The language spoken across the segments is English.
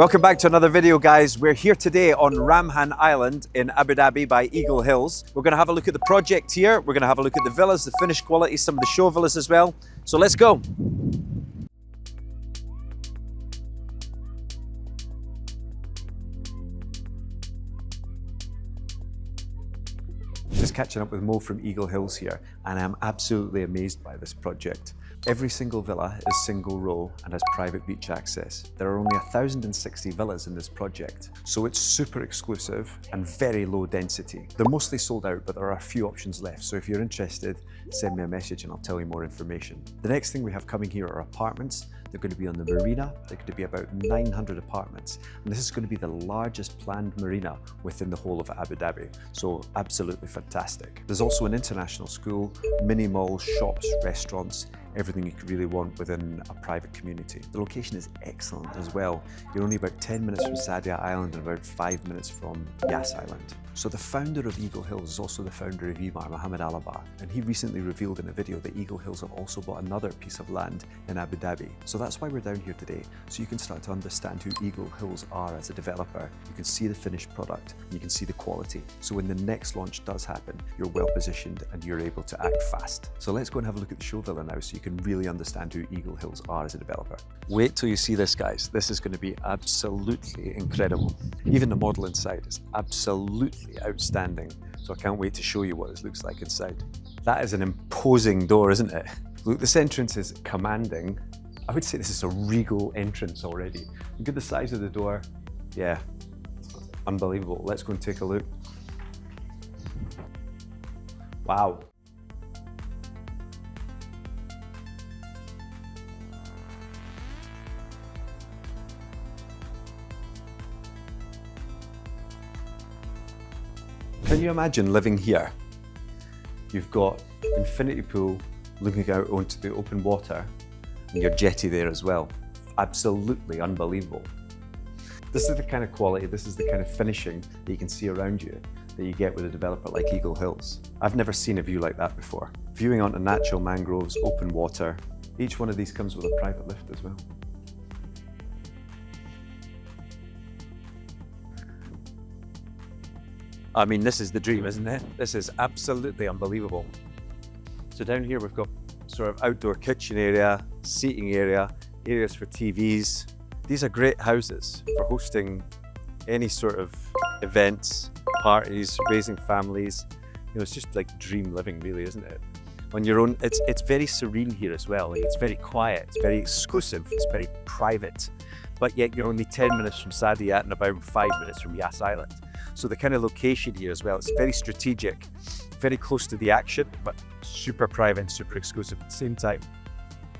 Welcome back to another video, guys. We're here today on Ramhan Island in Abu Dhabi by Eagle Hills. We're going to have a look at the project here. We're going to have a look at the villas, the finished quality, some of the show villas as well. So let's go. Just catching up with Mo from Eagle Hills here, and I'm absolutely amazed by this project. Every single villa is single row and has private beach access. There are only 1,060 villas in this project, so it's super exclusive and very low density. They're mostly sold out, but there are a few options left, so if you're interested, send me a message and I'll tell you more information. The next thing we have coming here are apartments. They're going to be on the marina. They're going to be about 900 apartments. And this is going to be the largest planned marina within the whole of Abu Dhabi. So absolutely fantastic. There's also an international school, mini malls, shops, restaurants, everything you could really want within a private community. The location is excellent as well. You're only about 10 minutes from Sadia Island and about 5 minutes from Yas Island. So the founder of Eagle Hills is also the founder of Emaar, Mohammed Alabar, and he recently revealed in a video that Eagle Hills have also bought another piece of land in Abu Dhabi. So that's why we're down here today, so you can start to understand who Eagle Hills are as a developer. You can see the finished product, and you can see the quality. So when the next launch does happen, you're well positioned and you're able to act fast. So let's go and have a look at the show villa now so you can really understand who Eagle Hills are as a developer. Wait till you see this, guys. This is going to be absolutely incredible. Even the model inside is absolutely outstanding. So I can't wait to show you what this looks like inside. That is an imposing door, isn't it? Look, this entrance is commanding. I would say this is a regal entrance already. Look at the size of the door. Yeah, unbelievable. Let's go and take a look. Wow. Can you imagine living here? You've got infinity pool looking out onto the open water and your jetty there as well. Absolutely unbelievable. This is the kind of quality, this is the kind of finishing that you can see around you that you get with a developer like Eagle Hills. I've never seen a view like that before. Viewing onto natural mangroves, open water. Each one of these comes with a private lift as well. I mean, this is the dream, isn't it? This is absolutely unbelievable. So down here we've got sort of outdoor kitchen area, seating area, areas for TVs. These are great houses for hosting any sort of events, parties, raising families. You know, it's just like dream living really, isn't it? On your own, it's very serene here as well. Like, it's very quiet, it's very exclusive, it's very private. But yet you're only 10 minutes from Sadia and about 5 minutes from Yas Island. So the kind of location here as well, it's very strategic, very close to the action, but super private and super exclusive at the same time.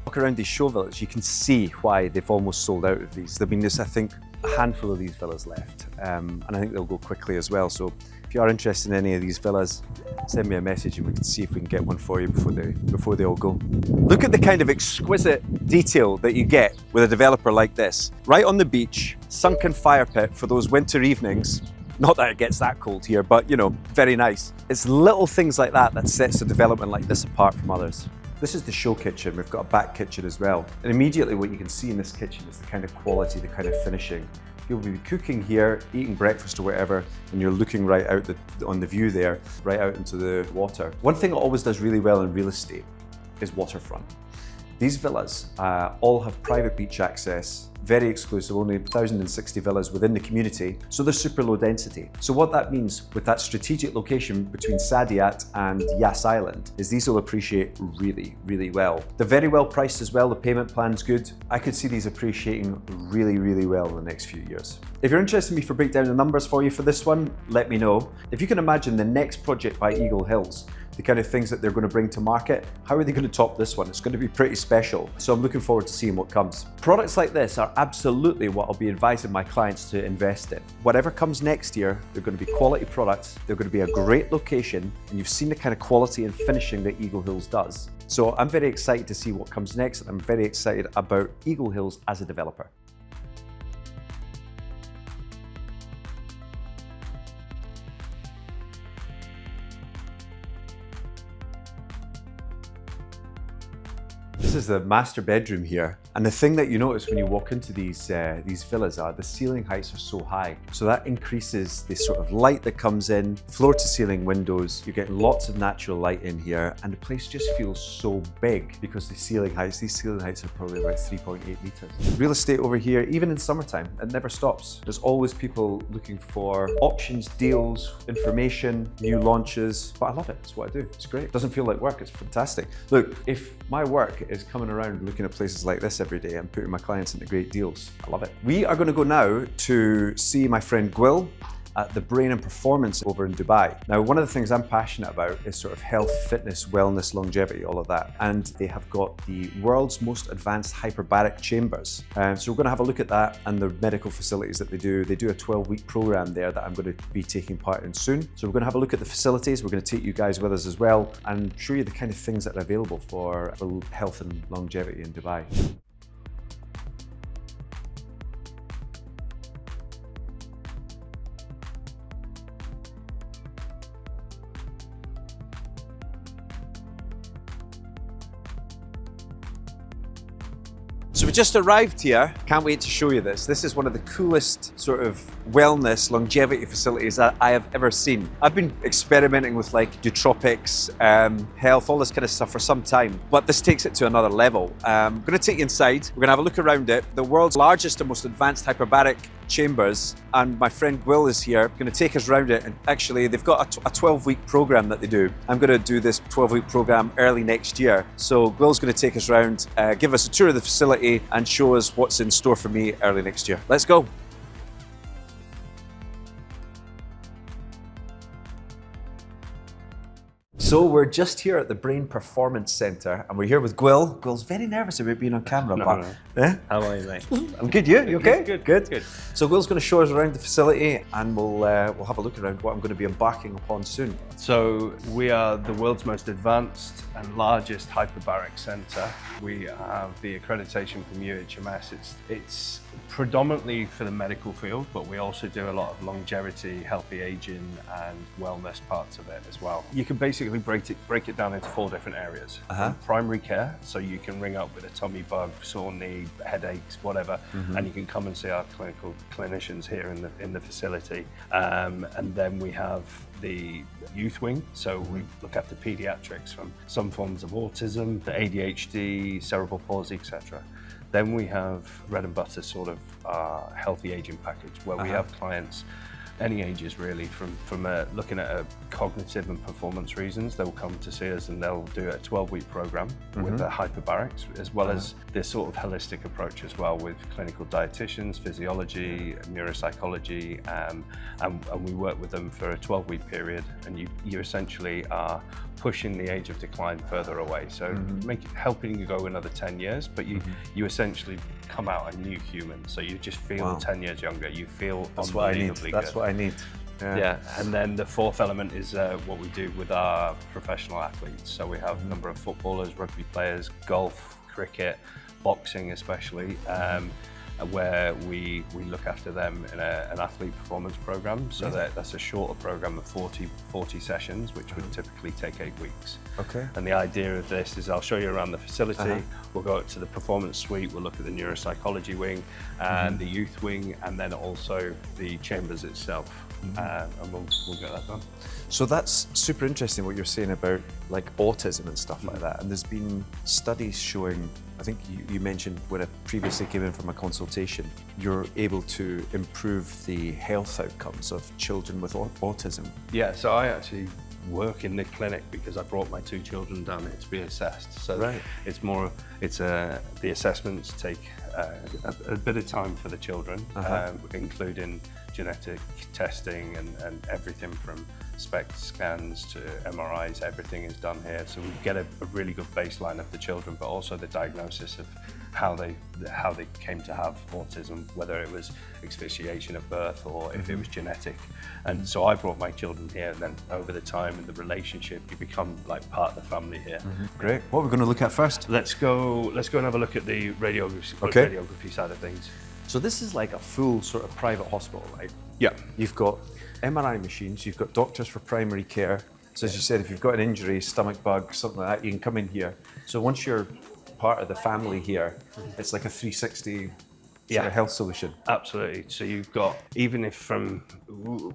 Walk around these show villas, you can see why they've almost sold out of these. There've been just, I think, a handful of these villas left, and I think they'll go quickly as well. So if you are interested in any of these villas, send me a message and we can see if we can get one for you before they all go. Look at the kind of exquisite detail that you get with a developer like this. Right on the beach, sunken fire pit for those winter evenings. Not that it gets that cold here, but you know, very nice. It's little things like that that sets a development like this apart from others. This is the show kitchen. We've got a back kitchen as well. And immediately what you can see in this kitchen is the kind of quality, the kind of finishing. You'll be cooking here, eating breakfast or whatever, and you're looking right out on the view there, right out into the water. One thing that always does really well in real estate is waterfront. These villas all have private beach access, very exclusive, only 1,060 villas within the community, so they're super low density. So what that means with that strategic location between Saadiyat and Yas Island is these will appreciate really, really well. They're very well priced as well, the payment plan's good. I could see these appreciating really, really well in the next few years. If you're interested in me for break down the numbers for you for this one, let me know. If you can imagine the next project by Eagle Hills, the kind of things that they're going to bring to market, how are they going to top this one? It's going to be pretty special. So I'm looking forward to seeing what comes. Products like this are absolutely what I'll be advising my clients to invest in. Whatever comes next year, they're going to be quality products, they're going to be a great location, and you've seen the kind of quality and finishing that Eagle Hills does. So I'm very excited to see what comes next, and I'm very excited about Eagle Hills as a developer. This is the master bedroom here. And the thing that you notice when you walk into these villas are the ceiling heights are so high. So that increases the sort of light that comes in, floor to ceiling windows. You're getting lots of natural light in here, and the place just feels so big because these ceiling heights are probably about 3.8 meters. Real estate over here, even in summertime, it never stops. There's always people looking for options, deals, information, new launches. But I love it, it's what I do. It's great. It doesn't feel like work, it's fantastic. Look, if my work is coming around looking at places like this every day and putting my clients into great deals, I love it. We are going to go now to see my friend Gwil at the Brain and Performance over in Dubai. Now, one of the things I'm passionate about is sort of health, fitness, wellness, longevity, all of that. And they have got the world's most advanced hyperbaric chambers. So we're going to have a look at that and the medical facilities that they do. They do a 12-week program there that I'm going to be taking part in soon. So we're going to have a look at the facilities. We're going to take you guys with us as well and show you the kind of things that are available for health and longevity in Dubai. So we just arrived here. Can't wait to show you this. This is one of the coolest sort of wellness, longevity facilities that I have ever seen. I've been experimenting with like nootropics, health, all this kind of stuff for some time, but this takes it to another level. I'm gonna take you inside. We're gonna have a look around it. The world's largest and most advanced hyperbaric chambers, and my friend Gwil is here, gonna take us around it. And actually they've got a 12-week program that they do. I'm gonna do this 12-week program early next year. So Gwil's gonna take us around, give us a tour of the facility and show us what's in store for me early next year. Let's go. So we're just here at the Brain Performance Centre and we're here with Gwil. Gwil's very nervous about being on camera. No. How are you, mate? I'm good, you okay? Good. So Gwil's going to show us around the facility and we'll have a look around what I'm going to be embarking upon soon. So we are the world's most advanced and largest hyperbaric centre. We have the accreditation from UHMS. It's predominantly for the medical field, but we also do a lot of longevity, healthy aging and wellness parts of it as well. You can basically break it down into 4 different areas. Primary care, so you can ring up with a tummy bug, sore knee, headaches, whatever, and you can come and see our clinicians here in the facility. And then we have the youth wing, so we look after pediatrics from some forms of autism to ADHD, cerebral palsy, etc. Then we have bread and butter sort of healthy aging package where we have clients any ages really, from looking at a cognitive and performance reasons. They'll come to see us and they'll do a 12-week program with the hyperbarics, as well as this sort of holistic approach as well with clinical dietitians, physiology, neuropsychology, and we work with them for a 12-week period, and you essentially are pushing the age of decline further away. So helping you go another 10 years, but you essentially come out a new human. So you just feel 10 years younger. You feel unbelievably good. That's what I need. Yeah, and then the 4th element is what we do with our professional athletes. So we have a number of footballers, rugby players, golf, cricket, boxing especially, where we look after them in an athlete performance program. So that's a shorter program of 40 sessions, which would typically take 8 weeks. Okay. And the idea of this is I'll show you around the facility. We'll go up to the performance suite, we'll look at the neuropsychology wing and the youth wing, and then also the chambers itself. And we'll get that done. So that's super interesting what you're saying about like autism and stuff like that. And there's been studies showing, I think you mentioned when I previously came in from a consultation, you're able to improve the health outcomes of children with autism. Yeah, so I actually work in the clinic because I brought my 2 children down here to be assessed. So the assessments take a bit of time for the children, including genetic testing and everything from SPECT scans to MRIs, everything is done here. So we get a really good baseline of the children, but also the diagnosis of how they came to have autism, whether it was asphyxiation at birth or if it was genetic. And so I brought my children here, and then over the time and the relationship, you become like part of the family here. Great. What are we going to look at first? Let's go and have a look at the radiography side of things. So this is like a full sort of private hospital, right? Yeah. You've got MRI machines, you've got doctors for primary care. So as you said, if you've got an injury, stomach bug, something like that, you can come in here. So once you're part of the family here. It's like a 360 sort of health solution. Absolutely. So you've got, even if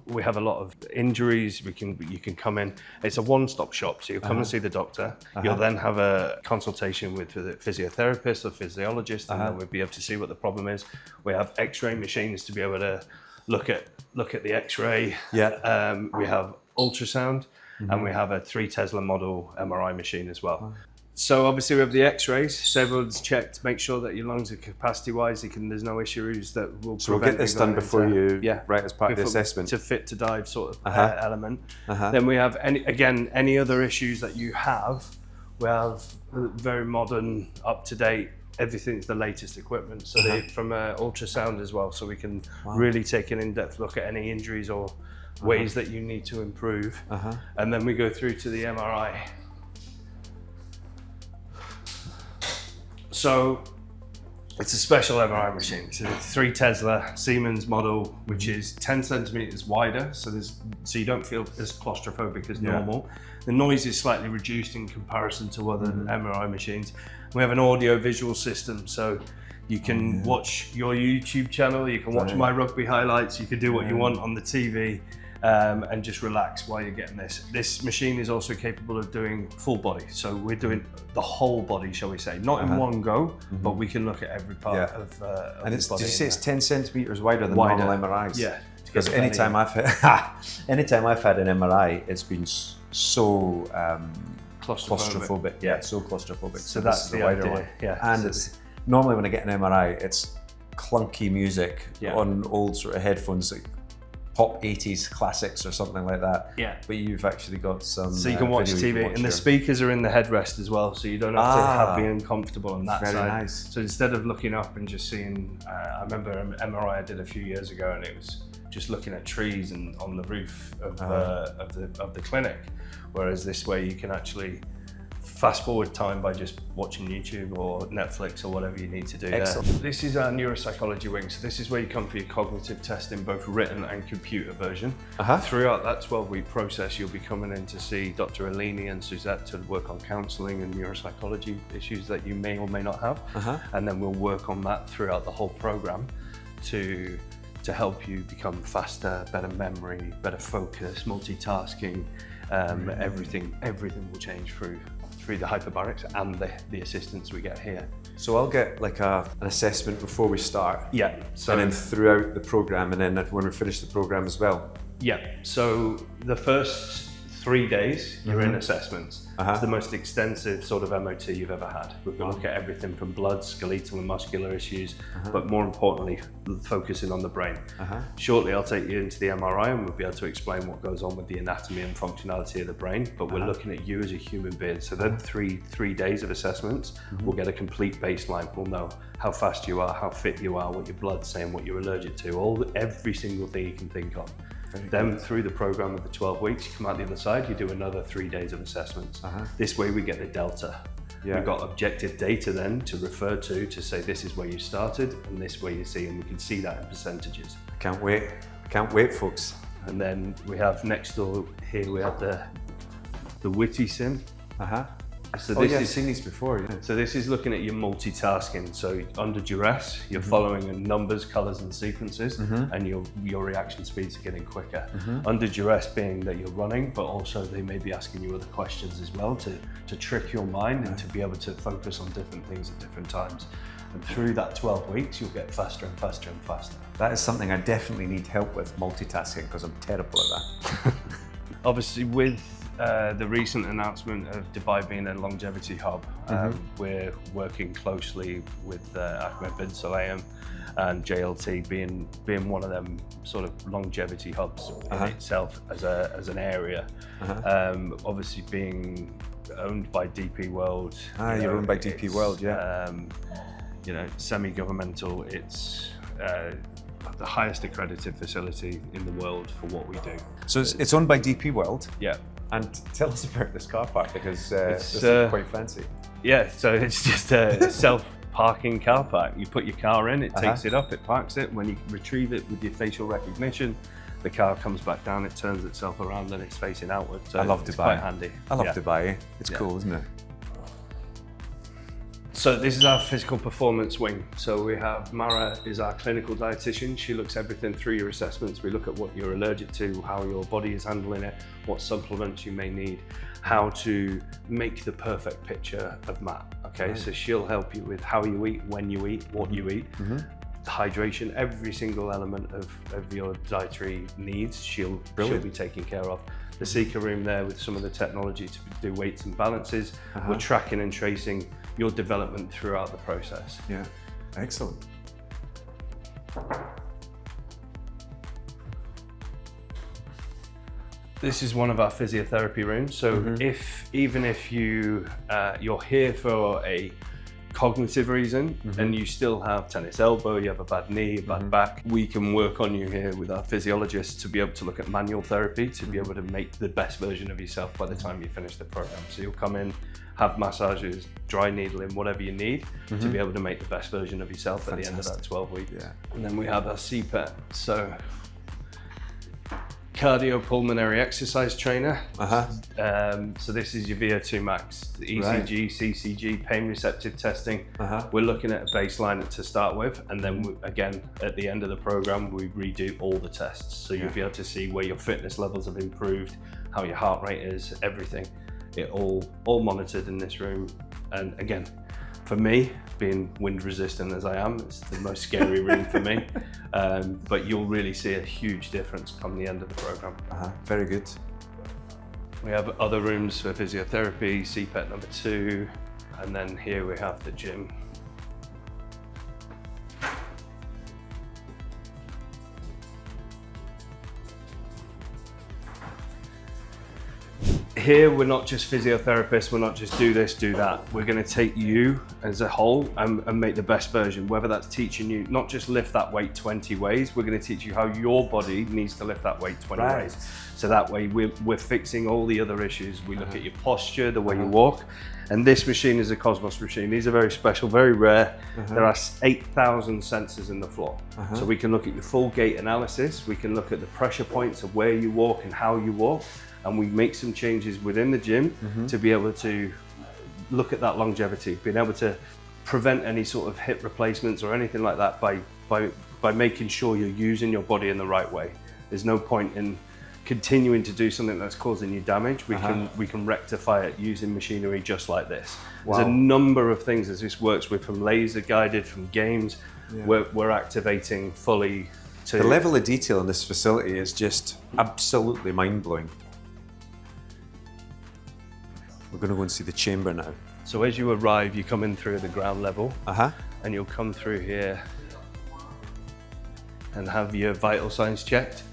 we have a lot of injuries, you can come in. It's a one-stop shop. So you'll come and see the doctor. You'll then have a consultation with the physiotherapist or physiologist, and then we'll be able to see what the problem is. We have X-ray machines to be able to look at the X-ray. Yeah. We have ultrasound, and we have a 3 Tesla model MRI machine as well. So obviously we have the X-rays, so everyone's checked, make sure that your lungs are capacity-wise, there's no issues that will So we'll get this done before you, right, as part of the assessment. To fit to dive sort of element. Then we have, any other issues that you have, we have very modern, up-to-date, everything's the latest equipment. So from ultrasound as well, so we can really take an in-depth look at any injuries or ways that you need to improve. And then we go through to the MRI. So it's a special MRI machine. So it's 3 Tesla Siemens model, which is 10 centimeters wider. So you don't feel as claustrophobic as normal. The noise is slightly reduced in comparison to other MRI machines. We have an audio visual system. So you can watch your YouTube channel, you can watch my rugby highlights, you can do what you want on the TV. And just relax while you're getting this. This machine is also capable of doing full body. So we're doing the whole body, shall we say. Not in one go, but we can look at every part of and the body. Did you say it's 10 centimeters wider than normal MRIs? Yeah. Because anytime I've had an MRI, it's been so claustrophobic. Yeah, so claustrophobic. So that's the wider one. Yeah. And it's normally when I get an MRI, it's clunky music on old sort of headphones, like pop 80s classics or something like that. Yeah. But you've actually got some. So you can watch TV, and the speakers are in the headrest as well, so you don't have to be uncomfortable on that side. Very nice. So instead of looking up and just seeing, I remember an MRI I did a few years ago, and it was just looking at trees and on the roof of the clinic. Whereas this way you can actually fast forward time by just watching YouTube or Netflix or whatever you need to do. Excellent. There. This is our neuropsychology wing. So this is where you come for your cognitive testing, both written and computer version. Throughout that 12-week process, you'll be coming in to see Dr. Alini and Suzette to work on counselling and neuropsychology issues that you may or may not have. And then we'll work on that throughout the whole program to help you become faster, better memory, better focus, multitasking. Everything will change through the hyperbarics and the assistance we get here. So I'll get like an assessment before we start. Yeah. So, and then throughout the program, and then when we finish the program as well. Yeah. So the first 3 days you're in assessments. It's the most extensive sort of MOT you've ever had. We're going to look at everything from blood, skeletal and muscular issues, but more importantly, focusing on the brain. Shortly, I'll take you into the MRI and we'll be able to explain what goes on with the anatomy and functionality of the brain, but we're looking at you as a human being. So then three days of assessments, we'll get a complete baseline. We'll know how fast you are, how fit you are, what your blood's saying, what you're allergic to, every single thing you can think of. Then through the program of the 12 weeks, you come out the other side, you do another 3 days of assessments. This way we get the delta. We've got objective data then to refer to say this is where you started and this where you see, and we can see that in percentages. I can't wait. I can't wait, folks. And then we have next door here, we have the Witty Sim. So I've seen these before, yeah. So this is looking at your multitasking. So under duress, you're following in numbers, colors and sequences, and your reaction speeds are getting quicker. Under duress being that you're running, but also they may be asking you other questions as well to trick your mind and to be able to focus on different things at different times. And through that 12 weeks, you'll get faster and faster and faster. That is something I definitely need help with, multitasking, because I'm terrible at that. Obviously with the recent announcement of Dubai being a longevity hub, we're working closely with Ahmed bin Sulayem and JLT being one of them sort of longevity hubs in itself as an area. Obviously being owned by DP World. You're owned by DP World, yeah. Semi-governmental, it's the highest accredited facility in the world for what we do. So it's owned by DP World? Yeah. And tell us about this car park, because this is quite fancy. Yeah, so it's just a self-parking car park. You put your car in, it takes it up, it parks it. When you retrieve it with your facial recognition, the car comes back down, it turns itself around and it's facing outward. So I love Dubai. It's quite handy. I love Dubai. It's cool, isn't it? So this is our physical performance wing. So we have Mara is our clinical dietitian. She looks everything through your assessments. We look at what you're allergic to, how your body is handling it, what supplements you may need, how to make the perfect picture of Matt. Okay, so she'll help you with how you eat, when you eat, what you eat, hydration, every single element of your dietary needs. She'll be taking care of. The Seeker room there with some of the technology to do weights and balances. We're tracking and tracing your development throughout the process. Yeah, excellent. This is one of our physiotherapy rooms. So even if you're here for a cognitive reason and you still have tennis elbow, you have a bad knee, a bad back, we can work on you here with our physiologists to be able to look at manual therapy, to be able to make the best version of yourself by the time you finish the program. So you'll come in, have massages, dry needling, whatever you need to be able to make the best version of yourself at the end of that 12 weeks. Yeah. And then we have our CPET. So cardiopulmonary exercise trainer. So this is your VO2 max, the ECG, CCG, pain receptive testing. We're looking at a baseline to start with, and then again at the end of the program we redo all the tests. So you'll be able to see where your fitness levels have improved, how your heart rate is, everything. It all monitored in this room. And again, for me, being wind resistant as I am, it's the most scary room for me. But you'll really see a huge difference come the end of the program. Very good. We have other rooms for physiotherapy, CPET number 2, and then here we have the gym. Here, we're not just physiotherapists, we're not just do this, do that. We're gonna take you as a whole and make the best version, whether that's teaching you not just lift that weight 20 ways, we're gonna teach you how your body needs to lift that weight 20 ways. So that way we're fixing all the other issues. We look at your posture, the way you walk. And this machine is a Cosmos machine. These are very special, very rare. There are 8,000 sensors in the floor. So we can look at your full gait analysis. We can look at the pressure points of where you walk and how you walk. And we make some changes within the gym to be able to look at that longevity, being able to prevent any sort of hip replacements or anything like that by making sure you're using your body in the right way. There's no point in continuing to do something that's causing you damage. We can rectify it using machinery just like this. There's a number of things that this works with, from laser guided, from games. We're activating fully to... The level of detail in this facility is just absolutely mind-blowing. We're going to go and see the chamber now. So as you arrive, you come in through the ground level, and you'll come through here and have your vital signs checked.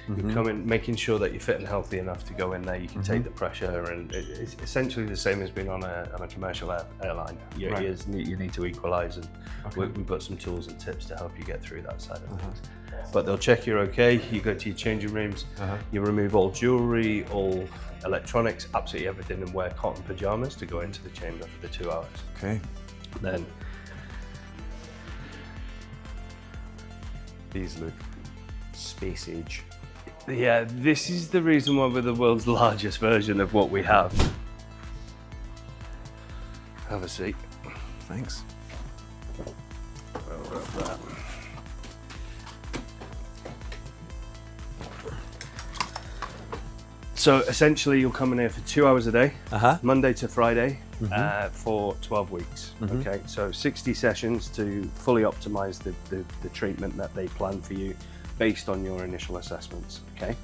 You come in making sure that you're fit and healthy enough to go in there. You can take the pressure, and it's essentially the same as being on a commercial airline. Your ears you need to equalize, and we've got some tools and tips to help you get through that side of things. But they'll check you're okay. You go to your changing rooms. You remove all jewelry, all electronics, absolutely everything, and wear cotton pajamas to go into the chamber for the 2 hours. Okay. Then these look space age. Yeah, this is the reason why we're the world's largest version of what we have. Have a seat. Thanks. So essentially you'll come in here for 2 hours a day, Monday to Friday, for 12 weeks. Okay, so 60 sessions to fully optimize the treatment that they plan for you based on your initial assessments, okay?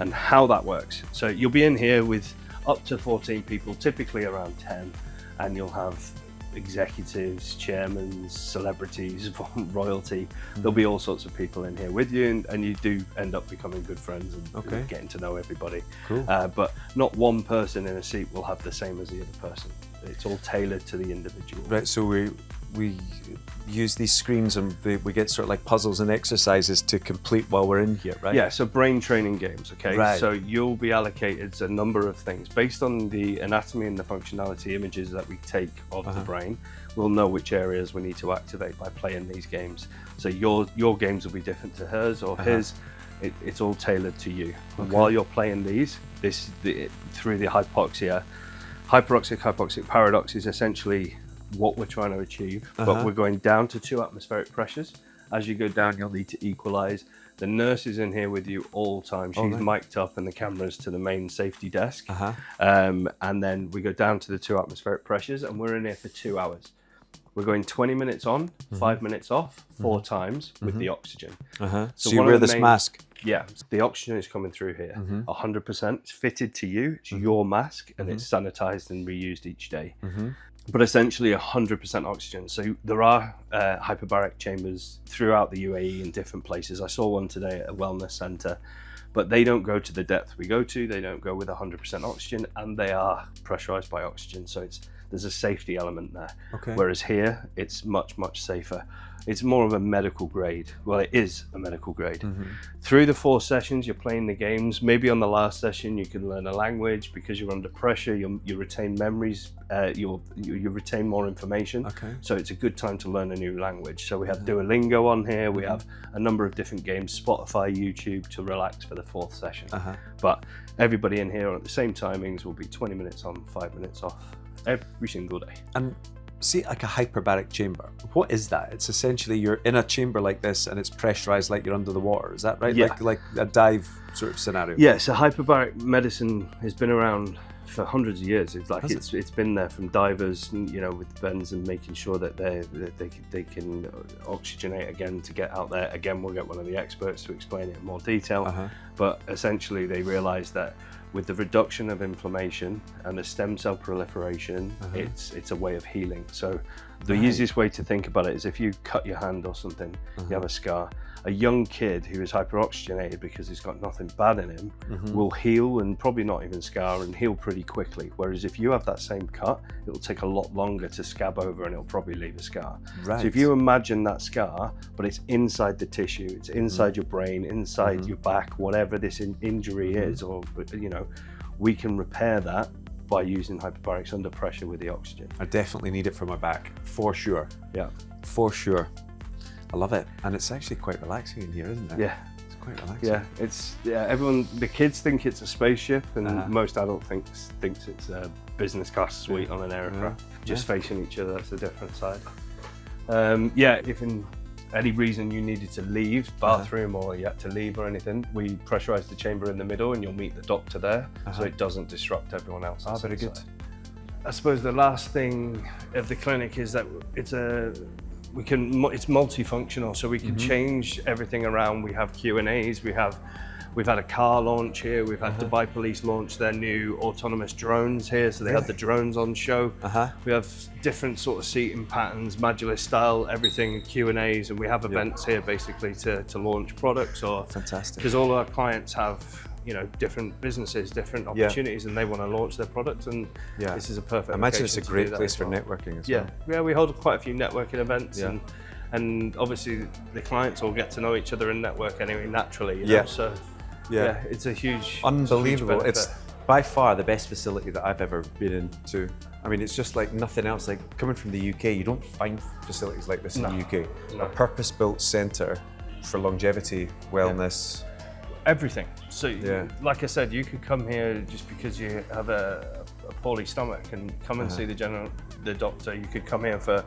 And how that works. So you'll be in here with up to 14 people, typically around 10, and you'll have executives, chairmen, celebrities, royalty. There'll be all sorts of people in here with you, and you do end up becoming good friends and getting to know everybody. Cool. But not one person in a seat will have the same as the other person. It's all tailored to the individual. Right, so we use these screens and we get sort of like puzzles and exercises to complete while we're in here, right? Yeah, so brain training games, okay? Right. So you'll be allocated a number of things. Based on the anatomy and the functionality images that we take of the brain, we'll know which areas we need to activate by playing these games. So your games will be different to hers or his. It's all tailored to you. And while you're playing these, through the hypoxic paradox is essentially what we're trying to achieve, but we're going down to 2 atmospheric pressures. As you go down, you'll need to equalize. The nurse is in here with you all the time. She's mic'd up, and the camera's to the main safety desk. And then we go down to the 2 atmospheric pressures, and we're in here for 2 hours. We're going 20 minutes on, 5 minutes off, 4 times with the oxygen. So you wear this mask? Yeah, the oxygen is coming through here, 100%. It's fitted to you, it's your mask, and it's sanitized and reused each day. But essentially 100% oxygen. So there are hyperbaric chambers throughout the UAE in different places. I saw one today at a wellness center, but they don't go to the depth we go to. They don't go with 100% oxygen, and they are pressurized by oxygen. So there's a safety element there. Whereas here, it's much, much safer. It's more of a medical grade. Well, it is a medical grade. Through the 4 sessions, you're playing the games. Maybe on the last session, you can learn a language because you're under pressure. You retain memories. You retain more information. So it's a good time to learn a new language. So we have Duolingo on here. We have a number of different games, Spotify, YouTube, to relax for the 4th session. But everybody in here at the same timings will be 20 minutes on, 5 minutes off every single day. And see, like a hyperbaric chamber, what is that? It's essentially you're in a chamber like this and it's pressurized like you're under the water, is that right? Yeah. Like a dive sort of scenario? Yeah, so hyperbaric medicine has been around for hundreds of years. It's like it's been there from divers, you know, with the bends and making sure that they can oxygenate again to get out there. Again, we'll get one of the experts to explain it in more detail. But essentially they realized that with the reduction of inflammation and the stem cell proliferation, it's a way of healing. So the easiest way to think about it is if you cut your hand or something, you have a scar. A young kid who is hyperoxygenated because he's got nothing bad in him will heal and probably not even scar and heal pretty quickly. Whereas if you have that same cut, it'll take a lot longer to scab over and it'll probably leave a scar. So if you imagine that scar, but it's inside the tissue, it's inside your brain, inside your back, whatever this injury is, or, you know, we can repair that by using hyperbarics under pressure with the oxygen. I definitely need it for my back, for sure. Yeah. For sure. I love it. And it's actually quite relaxing in here, isn't it? Yeah. It's quite relaxing. Yeah, everyone, the kids think it's a spaceship, and most adults thinks it's a business class suite on an aircraft. Just facing each other, that's the different side. If in any reason you needed to leave bathroom or you had to leave or anything, we pressurize the chamber in the middle and you'll meet the doctor there, so it doesn't disrupt everyone else. Very good. I suppose the last thing of the clinic is that it's multifunctional, so we can change everything around. We have Q&As, we've had a car launch here, we've had Dubai Police launch their new autonomous drones here, so they had the drones on show. We have different sort of seating patterns, Majlis style, everything, Q&As, and we have events here basically to launch products. Or fantastic. Because all our clients have, you know, different businesses, different opportunities, and they want to launch their products, and this is a perfect. I imagine it's a great place for networking as well. Yeah, we hold quite a few networking events, and obviously the clients all get to know each other and network anyway naturally. You know? So it's a huge, unbelievable. It's it's by far the best facility that I've ever been into. I mean, it's just like nothing else. Like coming from the UK, you don't find facilities like this in the UK. A purpose-built centre for longevity, wellness. Everything. So, like I said, you could come here just because you have a poorly stomach and come and see the doctor. You could come here for,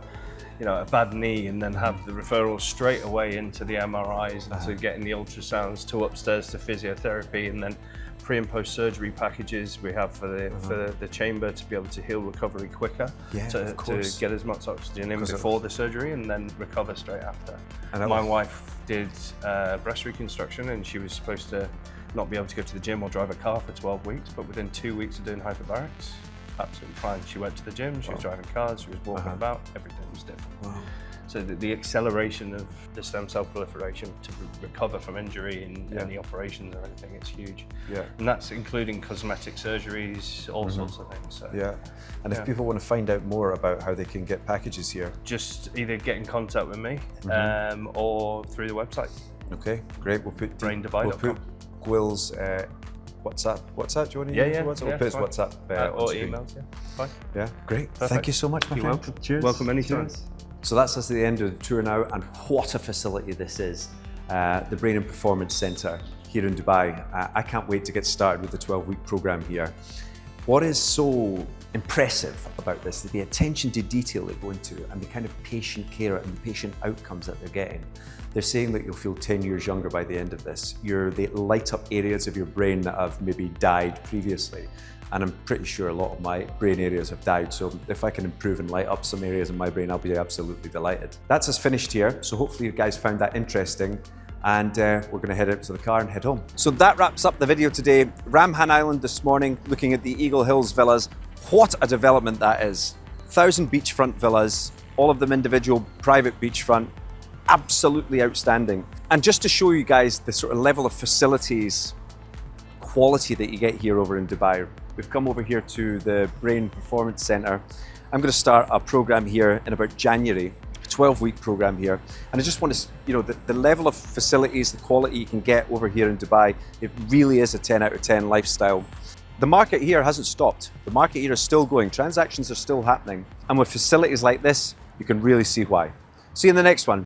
you know, a bad knee and then have the referral straight away into the MRIs and to getting the ultrasounds, to upstairs to physiotherapy, and then pre and post surgery packages we have for the chamber to be able to heal recovery quicker, to get as much oxygen in before the surgery and then recover straight after. And my wife did breast reconstruction, and she was supposed to not be able to go to the gym or drive a car for 12 weeks, but within 2 weeks of doing hyperbarics, absolutely fine. She went to the gym, she was driving cars, she was walking about, everything was different. So the acceleration of the stem cell proliferation to recover from injury and any operations or anything, it's huge. And that's including cosmetic surgeries, all sorts of things. So, and if people want to find out more about how they can get packages here, just either get in contact with me or through the website. Okay, great. We'll put braindubai.com. Gwil's WhatsApp. WhatsApp? Do you want to use WhatsApp? We'll put his WhatsApp or emails. Fine. Yeah, great. Perfect. Thank you so much, my friend. Welcome. Cheers. Welcome anytime. So that's us at the end of the tour now, and what a facility this is. The Brain and Performance Centre here in Dubai. I can't wait to get started with the 12-week programme here. What is so impressive about this, the attention to detail they go into and the kind of patient care and the patient outcomes that they're getting. They're saying that you'll feel 10 years younger by the end of this. They light up areas of your brain that have maybe died previously. And I'm pretty sure a lot of my brain areas have died. So if I can improve and light up some areas in my brain, I'll be absolutely delighted. That's us finished here. So hopefully you guys found that interesting. And we're gonna head out to the car and head home. So that wraps up the video today. Ramhan Island this morning, looking at the Eagle Hills villas. What a development that is. 1,000 beachfront villas, all of them individual private beachfront. Absolutely outstanding. And just to show you guys the sort of level of facilities, quality that you get here over in Dubai, we've come over here to the Brain Performance Center. I'm going to start a program here in about January, a 12-week program here. And I just want to, the level of facilities, the quality you can get over here in Dubai, it really is a 10 out of 10 lifestyle. The market here hasn't stopped. The market here is still going. Transactions are still happening. And with facilities like this, you can really see why. See you in the next one.